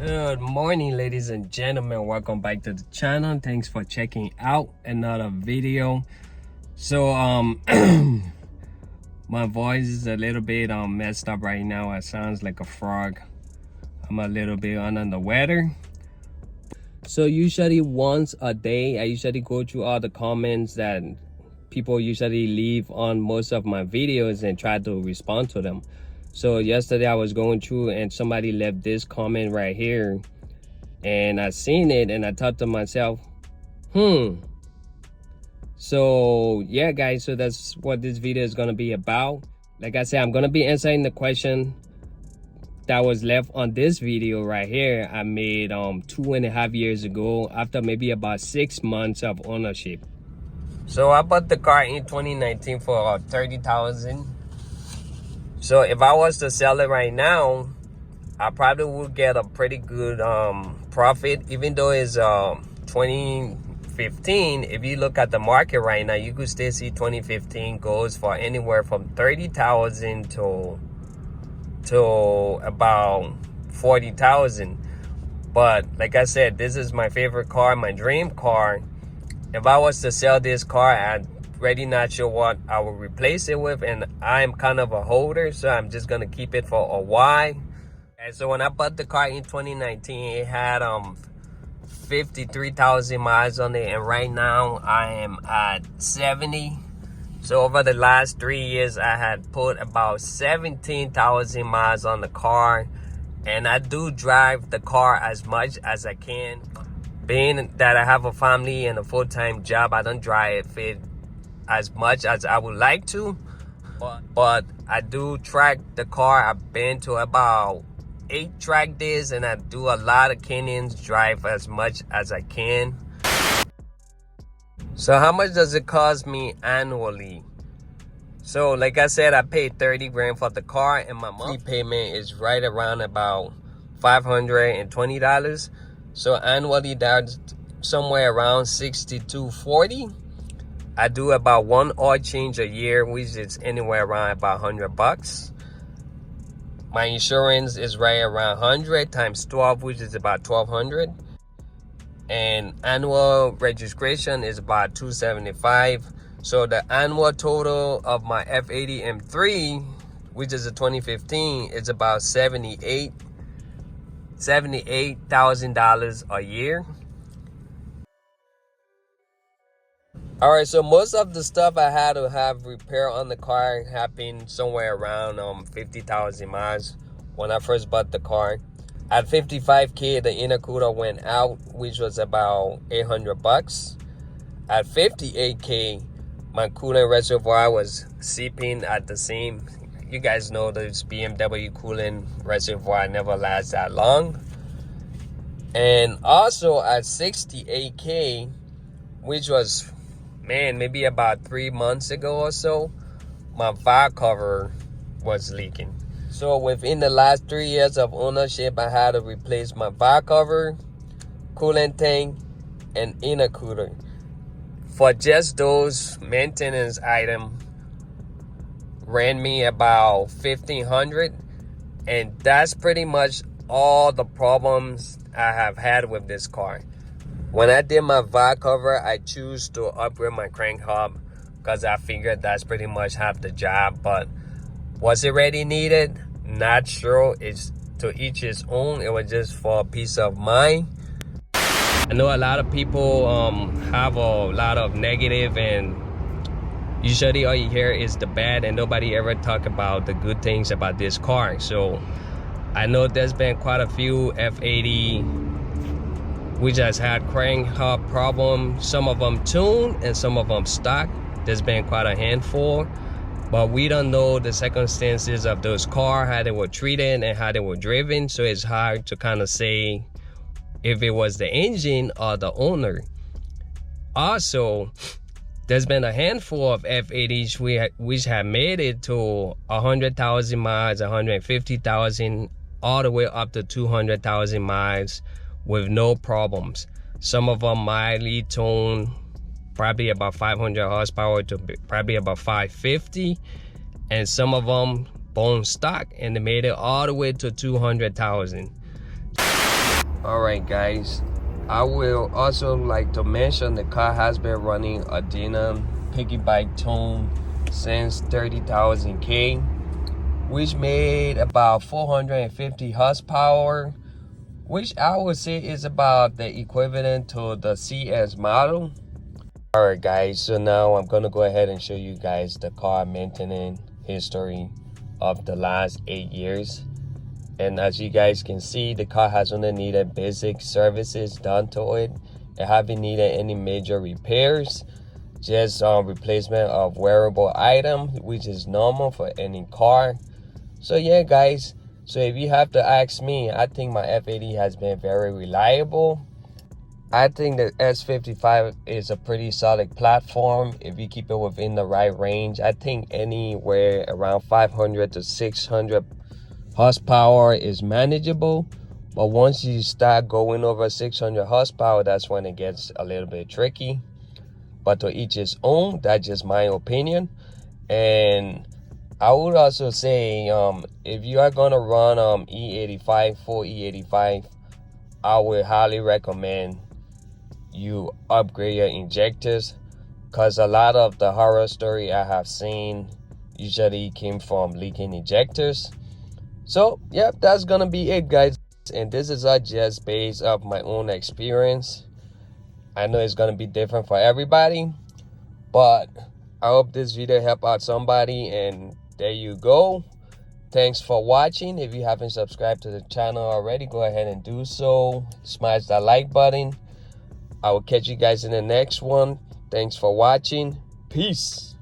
Good morning, ladies and gentlemen. Welcome back to the channel. Thanks for checking out another video. So my voice is a little bit messed up right now. It sounds like a frog. I'm a little bit under the weather. So usually once a day, I usually go through all the comments that people usually leave on most of my videos and try to respond to them. So yesterday I was going through and somebody left this comment right here, and I seen it and I thought to myself, so yeah guys, so that's what this video is gonna be about. Like I said, I'm gonna be answering the question that was left on this video right here. I made 2.5 years ago, after maybe about 6 months of ownership. So I bought the car in 2019 for $30,000. So if I was to sell it right now, I probably would get a pretty good profit. Even though it's 2015, if you look at the market right now, you could still see 2015 goes for anywhere from $30,000 to about $40,000. But like I said, this is my favorite car, my dream car. If I was to sell this car, I'd really not sure what I will replace it with, and I'm kind of a holder, so I'm just gonna keep it for a while. And so when I bought the car in 2019, it had 53,000 miles on it, and right now I am at 70. So over the last 3 years, I had put about 17,000 miles on the car, and I do drive the car as much as I can. Being that I have a family and a full-time job, I don't drive it as much as I would like to, but I do track the car. I've been to about 8 track days, and I do a lot of canyons, drive as much as I can. So how much does it cost me annually? So like I said, I paid 30 grand for the car, and my monthly payment is right around about $520. So annually that's somewhere around $62.40. I do about 1 oil change a year, which is anywhere around about $100. My insurance is right around 100 times 12, which is about $1,200. And annual registration is about $275. So the annual total of my F80 M3, which is a 2015, is about $78,000 a year. All right, so most of the stuff I had to have repair on the car happened somewhere around 50,000 miles when I first bought the car. At 55K, the intercooler went out, which was about $800. At 58K, my coolant reservoir was seeping at the same. You guys know this BMW coolant reservoir never lasts that long. And also at 68K, which was, man, maybe about 3 months ago or so, my valve cover was leaking. So within the last 3 years of ownership, I had to replace my valve cover, coolant tank, and intercooler. For just those maintenance items, ran me about $1,500, and that's pretty much all the problems I have had with this car. When I did my valve cover, I choose to upgrade my crank hub because I figured that's pretty much half the job. But was it really needed? Not sure. It's to each his own. It was just for peace of mind. I know a lot of people have a lot of negative, and usually all you hear is the bad, and nobody ever talk about the good things about this car. So I know there's been quite a few F80 which has had crank hub problems, some of them tuned and some of them stock. There's been quite a handful, but we don't know the circumstances of those cars, how they were treated and how they were driven, so it's hard to kind of say if it was the engine or the owner. Also, there's been a handful of F80s which have made it to 100,000 miles, 150,000, all the way up to 200,000 miles with no problems. Some of them mildly tuned, probably about 500 horsepower to probably about 550, and some of them bone stock, and they made it all the way to 200,000. Alright guys, I will also like to mention the car has been running a Dinan piggyback tune since 30,000 K, which made about 450 horsepower, which I would say is about the equivalent to the CS model. Alright guys, so now I'm gonna go ahead and show you guys the car maintenance history of the last 8 years. And as you guys can see, the car has only needed basic services done to it. It haven't needed any major repairs, just replacement of wearable items, which is normal for any car. So yeah guys, so if you have to ask me, I think my F80 has been very reliable. I think the S55 is a pretty solid platform if you keep it within the right range. I think anywhere around 500 to 600 horsepower is manageable, but once you start going over 600 horsepower, that's when it gets a little bit tricky. But to each his own, that's just my opinion. And I would also say if you are gonna run E85, full E85, I would highly recommend you upgrade your injectors, because a lot of the horror story I have seen usually came from leaking injectors. So yeah, that's gonna be it guys, and this is just based off my own experience. I know it's gonna be different for everybody, but I hope this video helped out somebody. And there you go, thanks for watching. If you haven't subscribed to the channel already, go ahead and do so. Smash that like button. I will catch you guys in the next one. Thanks for watching. Peace.